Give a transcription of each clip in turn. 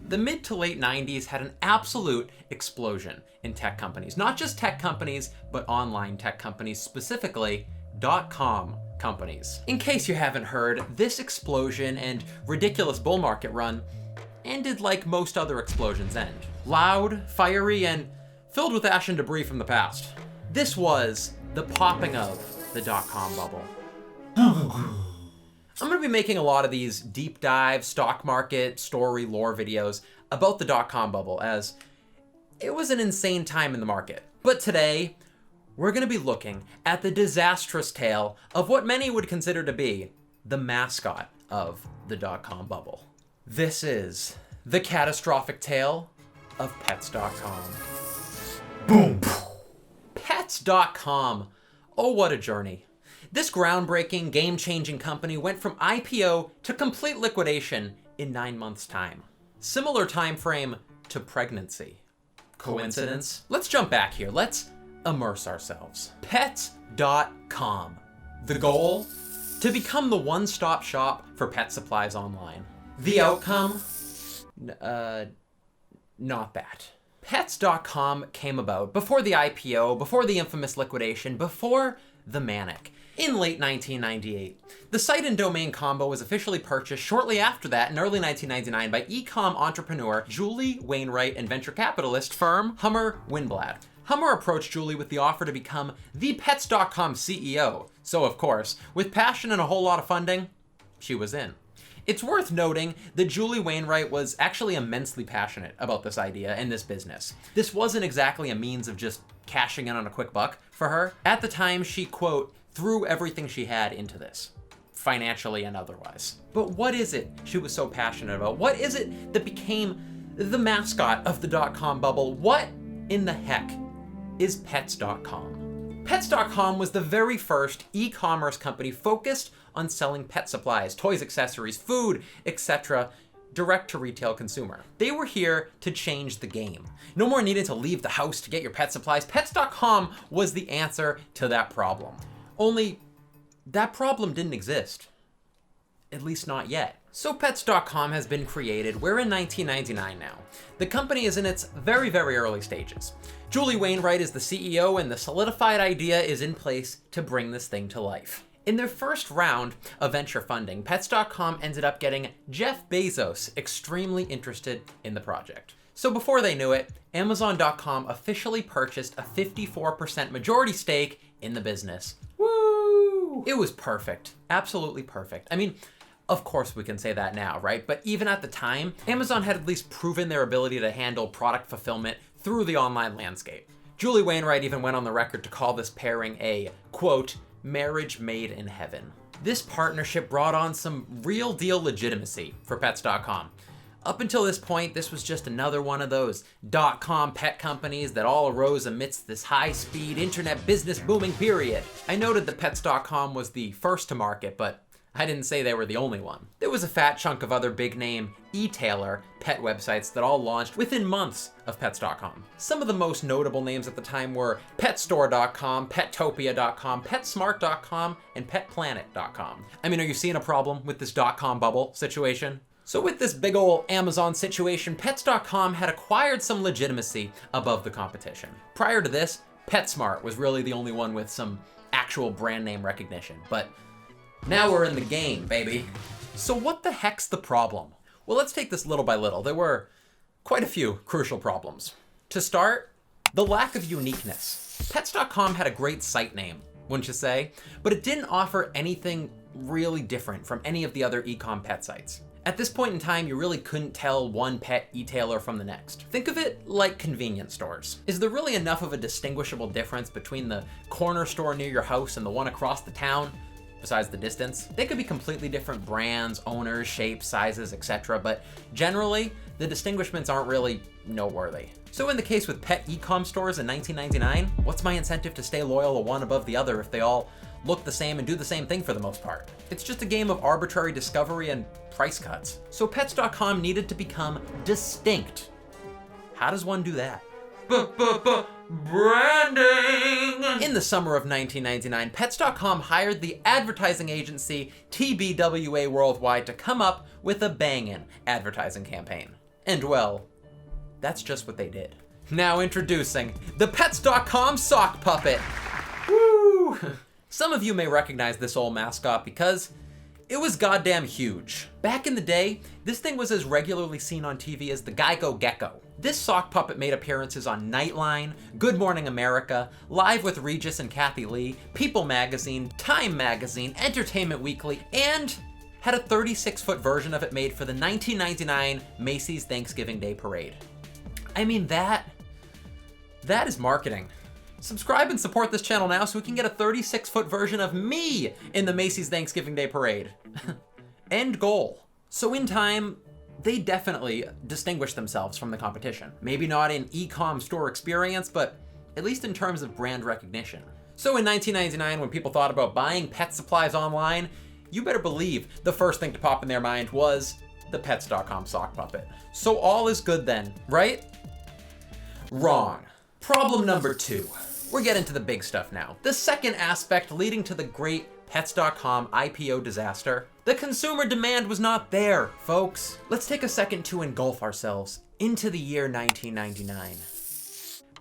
The mid to late 90s had an absolute explosion in tech companies. Not just tech companies, but online tech companies, specifically .com companies. In case you haven't heard, this explosion and ridiculous bull market run ended like most other explosions end. Loud, fiery, and filled with ash and debris from the past. This was the popping of the .com bubble. I'm going to be making a lot of these deep dive stock market story lore videos about the .com bubble, as it was an insane time in the market. But today, we're going to be looking at the disastrous tale of what many would consider to be the mascot of the .com bubble. This is the catastrophic tale of Pets.com. Boom! Pets.com. Oh, what a journey. This groundbreaking, game-changing company went from IPO to complete liquidation in 9 months' time. Similar time frame to pregnancy. Coincidence? Let's jump back here. Let's immerse ourselves. Pets.com. The goal? To become the one-stop shop for pet supplies online. The outcome? Not that. Pets.com came about before the IPO, before the infamous liquidation, before the Manic. In late 1998, the site and domain combo was officially purchased shortly after that in early 1999 by e-com entrepreneur Julie Wainwright and venture capitalist firm Hummer Winblad. Hummer approached Julie with the offer to become the Pets.com CEO. So of course, with passion and a whole lot of funding, she was in. It's worth noting that Julie Wainwright was actually immensely passionate about this idea and this business. This wasn't exactly a means of just cashing in on a quick buck for her. At the time, she, quote, threw everything she had into this, financially and otherwise. But what is it she was so passionate about? What is it that became the mascot of the .com bubble? What in the heck is Pets.com? Pets.com was the very first e-commerce company focused on selling pet supplies, toys, accessories, food, etc., direct to retail consumer. They were here to change the game. No more needing to leave the house to get your pet supplies. Pets.com was the answer to that problem. Only that problem didn't exist. At least not yet. So Pets.com has been created. We're in 1999 now. The company is in its very, very early stages. Julie Wainwright is the CEO, and the solidified idea is in place to bring this thing to life. In their first round of venture funding, Pets.com ended up getting Jeff Bezos extremely interested in the project. So before they knew it, Amazon.com officially purchased a 54% majority stake in the business. Woo! It was perfect. Absolutely perfect. I mean, of course we can say that now, right? But even at the time, Amazon had at least proven their ability to handle product fulfillment through the online landscape. Julie Wainwright even went on the record to call this pairing a, quote, marriage made in heaven. This partnership brought on some real deal legitimacy for Pets.com. Up until this point, this was just another one of those .com pet companies that all arose amidst this high-speed internet business booming period. I noted that Pets.com was the first to market, but I didn't say they were the only one. There was a fat chunk of other big-name e-tailer pet websites that all launched within months of Pets.com. Some of the most notable names at the time were Petstore.com, Petopia.com, PetSmart.com, and PetPlanet.com. I mean, are you seeing a problem with this .com bubble situation? So with this big ol' Amazon situation, Pets.com had acquired some legitimacy above the competition. Prior to this, PetSmart was really the only one with some actual brand name recognition, but now we're in the game, baby. So what the heck's the problem? Well, let's take this little by little. There were quite a few crucial problems. To start, the lack of uniqueness. Pets.com had a great site name, wouldn't you say? But it didn't offer anything really different from any of the other e-com pet sites. At this point in time, you really couldn't tell one pet e-tailer from the next. Think of it like convenience stores. Is there really enough of a distinguishable difference between the corner store near your house and the one across the town? Besides the distance, they could be completely different brands, owners, shapes, sizes, etc. But generally, the distinguishments aren't really noteworthy. So in the case with pet e-com stores in 1999, what's my incentive to stay loyal to one above the other if they all look the same and do the same thing for the most part? It's just a game of arbitrary discovery and price cuts. So Pets.com needed to become distinct. How does one do that? Branding! In the summer of 1999, Pets.com hired the advertising agency TBWA Worldwide to come up with a bangin' advertising campaign. And well, that's just what they did. Now introducing the Pets.com sock puppet. Woo! Some of you may recognize this old mascot because it was goddamn huge. Back in the day, this thing was as regularly seen on TV as the Geico Gecko. This sock puppet made appearances on Nightline, Good Morning America, Live with Regis and Kathy Lee, People Magazine, Time Magazine, Entertainment Weekly, and had a 36-foot version of it made for the 1999 Macy's Thanksgiving Day Parade. I mean, that is marketing. Subscribe and support this channel now so we can get a 36-foot version of me in the Macy's Thanksgiving Day Parade. End goal. So in time, they definitely distinguished themselves from the competition. Maybe not in e-com store experience, but at least in terms of brand recognition. So in 1999, when people thought about buying pet supplies online, you better believe the first thing to pop in their mind was the Pets.com sock puppet. So all is good then, right? Wrong. Problem number 2. We're getting to the big stuff now. The second aspect leading to the great Pets.com IPO disaster. The consumer demand was not there, folks. Let's take a second to engulf ourselves into the year 1999.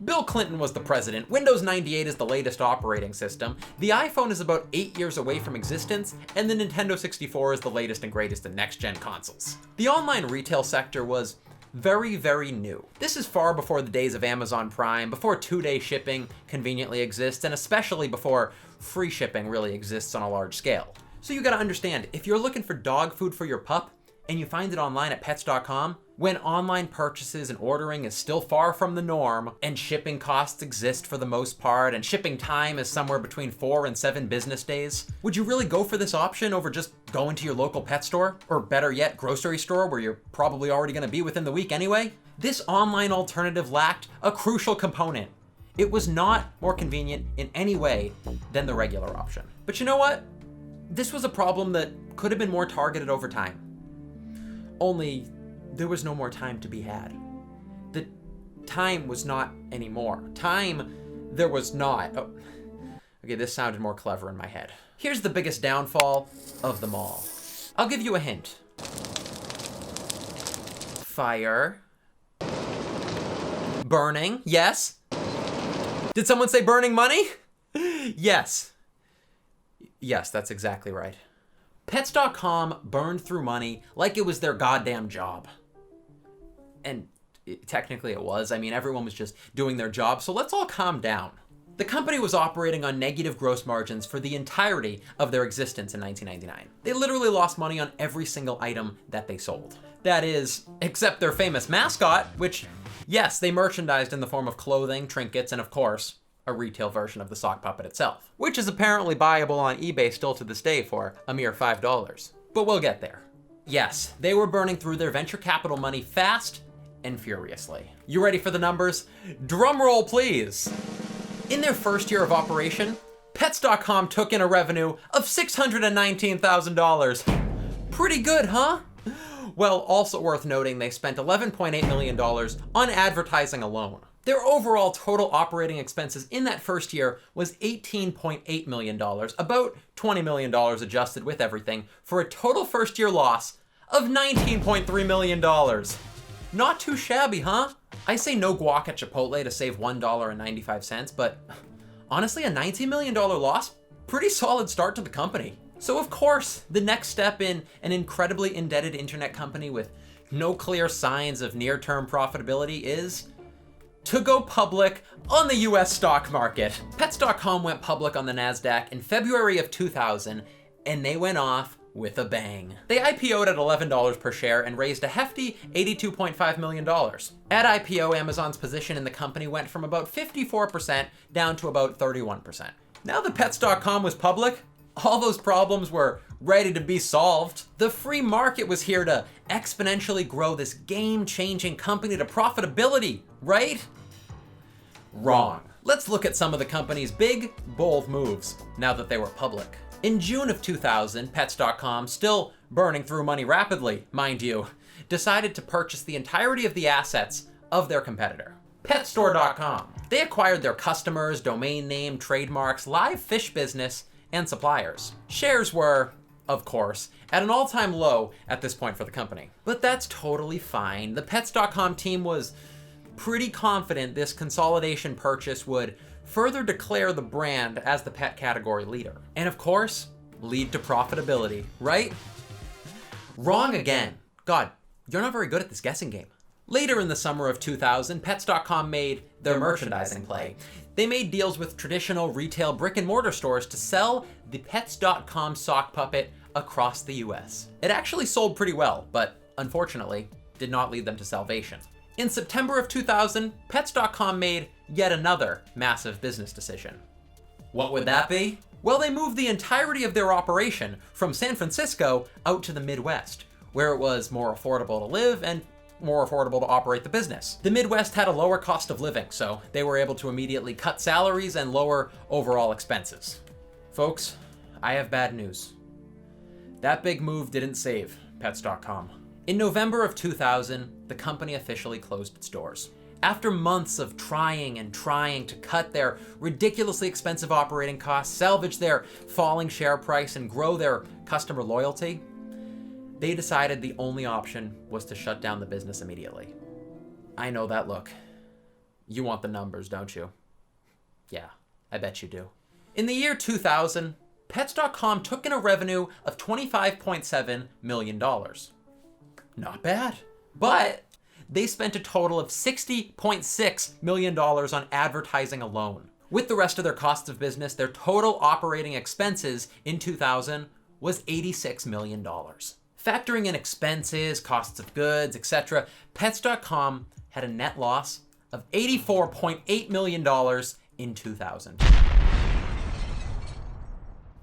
Bill Clinton was the president. Windows 98 is the latest operating system. The iPhone is about 8 years away from existence, and the Nintendo 64 is the latest and greatest in next-gen consoles. The online retail sector was very, very new. This is far before the days of Amazon Prime, before 2-day shipping conveniently exists, and especially before free shipping really exists on a large scale. So you gotta understand, if you're looking for dog food for your pup, and you find it online at Pets.com, when online purchases and ordering is still far from the norm, and shipping costs exist for the most part, and shipping time is somewhere between 4 and 7 business days, would you really go for this option over just going to your local pet store? Or better yet, grocery store, where you're probably already gonna be within the week anyway? This online alternative lacked a crucial component. It was not more convenient in any way than the regular option. But you know what? This was a problem that could have been more targeted over time. Only there was no more time to be had. The time was not anymore. There was not. Oh, okay, this sounded more clever in my head. Here's the biggest downfall of them all. I'll give you a hint. Fire. Burning, yes. Did someone say burning money? Yes. Yes, that's exactly right. Pets.com burned through money like it was their goddamn job. And technically it was. I mean, everyone was just doing their job, so let's all calm down. The company was operating on negative gross margins for the entirety of their existence in 1999. They literally lost money on every single item that they sold. That is, except their famous mascot, which, yes, they merchandised in the form of clothing, trinkets, and of course, a retail version of the sock puppet itself, which is apparently buyable on eBay still to this day for a mere $5. But we'll get there. Yes, they were burning through their venture capital money fast and furiously. You ready for the numbers? Drum roll, please. In their first year of operation, Pets.com took in a revenue of $619,000. Pretty good, huh? Well, also worth noting, they spent $11.8 million on advertising alone. Their overall total operating expenses in that first year was $18.8 million, about $20 million adjusted with everything, for a total first year loss of $19.3 million. Not too shabby, huh? I say no guac at Chipotle to save $1.95, but honestly, a $19 million loss, pretty solid start to the company. So of course, the next step in an incredibly indebted internet company with no clear signs of near-term profitability is to go public on the US stock market. Pets.com went public on the NASDAQ in February of 2000, and they went off with a bang. They IPO'd at $11 per share and raised a hefty $82.5 million. At IPO, Amazon's position in the company went from about 54% down to about 31%. Now that Pets.com was public, all those problems were ready to be solved. The free market was here to exponentially grow this game-changing company to profitability, right? Wrong. Let's look at some of the company's big, bold moves now that they were public. In June of 2000, Pets.com, still burning through money rapidly, mind you, decided to purchase the entirety of the assets of their competitor, PetStore.com. They acquired their customers, domain name, trademarks, live fish business, and suppliers. Shares were of course, at an all-time low at this point for the company. But that's totally fine. The Pets.com team was pretty confident this consolidation purchase would further declare the brand as the pet category leader. And of course, lead to profitability, right? Wrong again. God, you're not very good at this guessing game. Later in the summer of 2000, Pets.com made their merchandising play. They made deals with traditional retail brick and mortar stores to sell the Pets.com sock puppet across the US. It actually sold pretty well, but unfortunately, did not lead them to salvation. In September of 2000, Pets.com made yet another massive business decision. What would that be? Well, they moved the entirety of their operation from San Francisco out to the Midwest, where it was more affordable to live and more affordable to operate the business. The Midwest had a lower cost of living, so they were able to immediately cut salaries and lower overall expenses. Folks, I have bad news. That big move didn't save Pets.com. In November of 2000, the company officially closed its doors. After months of trying to cut their ridiculously expensive operating costs, salvage their falling share price, and grow their customer loyalty, they decided the only option was to shut down the business immediately. I know that look. You want the numbers, don't you? Yeah, I bet you do. In the year 2000, Pets.com took in a revenue of $25.7 million. Not bad. But they spent a total of $60.6 million on advertising alone. With the rest of their costs of business, their total operating expenses in 2000 was $86 million. Factoring in expenses, costs of goods, etc., Pets.com had a net loss of $84.8 million in 2000.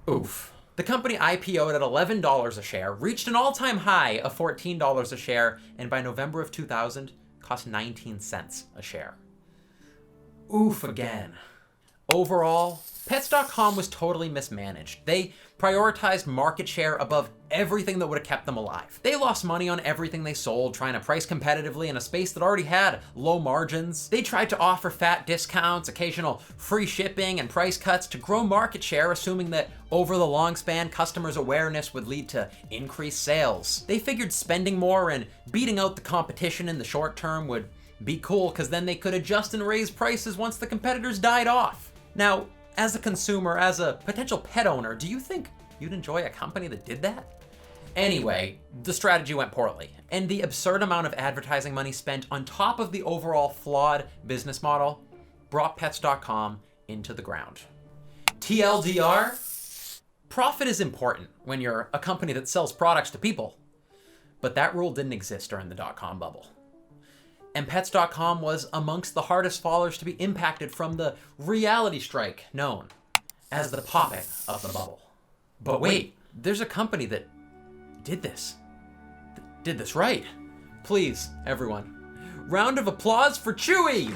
Oof. The company IPO'd at $11 a share, reached an all-time high of $14 a share, and by November of 2000, cost 19 cents a share. Oof again. Overall, Pets.com was totally mismanaged. They prioritized market share above everything that would have kept them alive. They lost money on everything they sold, trying to price competitively in a space that already had low margins. They tried to offer fat discounts, occasional free shipping, and price cuts to grow market share, assuming that over the long span, customers' awareness would lead to increased sales. They figured spending more and beating out the competition in the short term would be cool, because then they could adjust and raise prices once the competitors died off. Now, as a consumer, as a potential pet owner, do you think you'd enjoy a company that did that? Anyway, the strategy went poorly, and the absurd amount of advertising money spent on top of the overall flawed business model brought Pets.com into the ground. TLDR, profit is important when you're a company that sells products to people, but that rule didn't exist during the dot-com bubble. And Pets.com was amongst the hardest fallers to be impacted from the reality strike known as the popping of the bubble. But wait, there's a company that did this right. Please, everyone, round of applause for Chewy!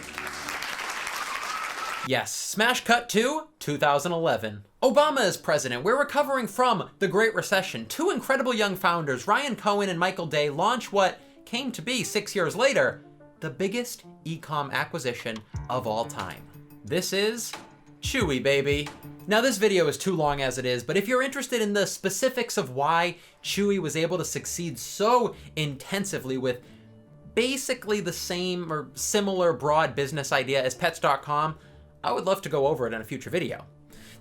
Yes, smash cut to 2011. Obama is president. We're recovering from the Great Recession. Two incredible young founders, Ryan Cohen and Michael Day, launch what came to be 6 years later the biggest e-com acquisition of all time. This is Chewy, baby. Now this video is too long as it is, but if you're interested in the specifics of why Chewy was able to succeed so intensively with basically the same or similar broad business idea as Pets.com, I would love to go over it in a future video.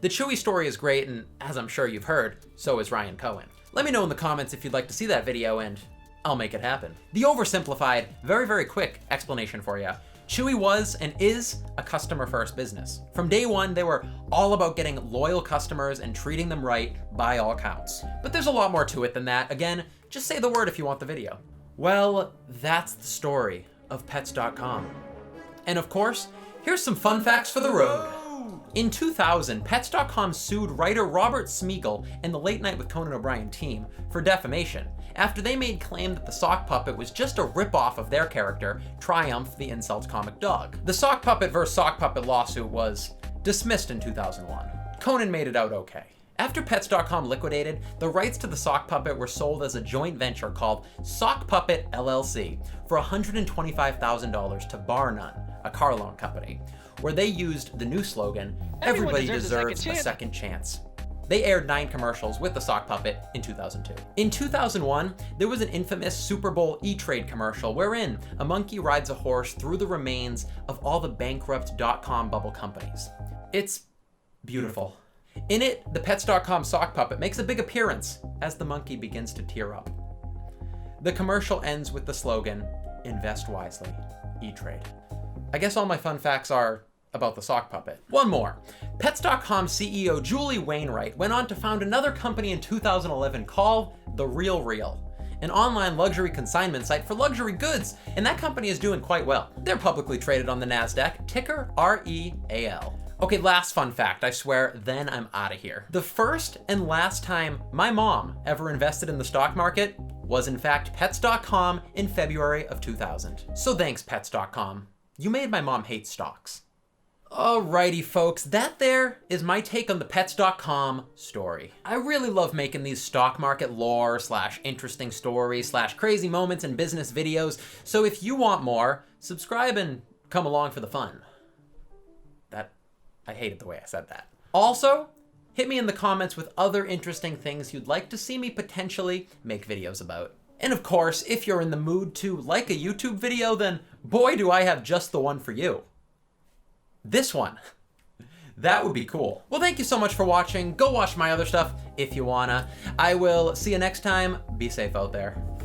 The Chewy story is great, and as I'm sure you've heard, so is Ryan Cohen. Let me know in the comments if you'd like to see that video, and I'll make it happen. The oversimplified, very quick explanation for you. Chewy was and is a customer-first business. From day one, they were all about getting loyal customers and treating them right by all counts. But there's a lot more to it than that. Again, just say the word if you want the video. Well, that's the story of Pets.com. And of course, here's some fun facts for the road. In 2000, Pets.com sued writer Robert Smigel and the Late Night with Conan O'Brien team for defamation after they made claim that the sock puppet was just a ripoff of their character, Triumph the Insults comic dog. The sock puppet versus sock puppet lawsuit was dismissed in 2001. Conan made it out okay. After Pets.com liquidated, the rights to the sock puppet were sold as a joint venture called Sock Puppet LLC for $125,000 to Bar None, a car loan company, where they used the new slogan, "Everybody deserves a second chance." They aired 9 commercials with the sock puppet in 2002. In 2001, there was an infamous Super Bowl E-Trade commercial wherein a monkey rides a horse through the remains of all the bankrupt .com bubble companies. It's beautiful. In it, the Pets.com sock puppet makes a big appearance as the monkey begins to tear up. The commercial ends with the slogan, "Invest wisely, E-Trade." I guess all my fun facts are about the sock puppet. One more. Pets.com CEO Julie Wainwright went on to found another company in 2011 called The Real Real, an online luxury consignment site for luxury goods, and that company is doing quite well. They're publicly traded on the NASDAQ, ticker REAL. Okay, last fun fact, I swear, then I'm out of here. The first and last time my mom ever invested in the stock market was in fact Pets.com in February of 2000. So thanks, Pets.com. You made my mom hate stocks. Alrighty folks, that there is my take on the Pets.com story. I really love making these stock market lore / interesting stories / crazy moments in business videos, so if you want more, subscribe and come along for the fun. I hated the way I said that. Also, hit me in the comments with other interesting things you'd like to see me potentially make videos about. And of course, if you're in the mood to like a YouTube video, then boy do I have just the one for you. This one. That would be cool. Well, thank you so much for watching. Go watch my other stuff if you wanna. I will see you next time. Be safe out there.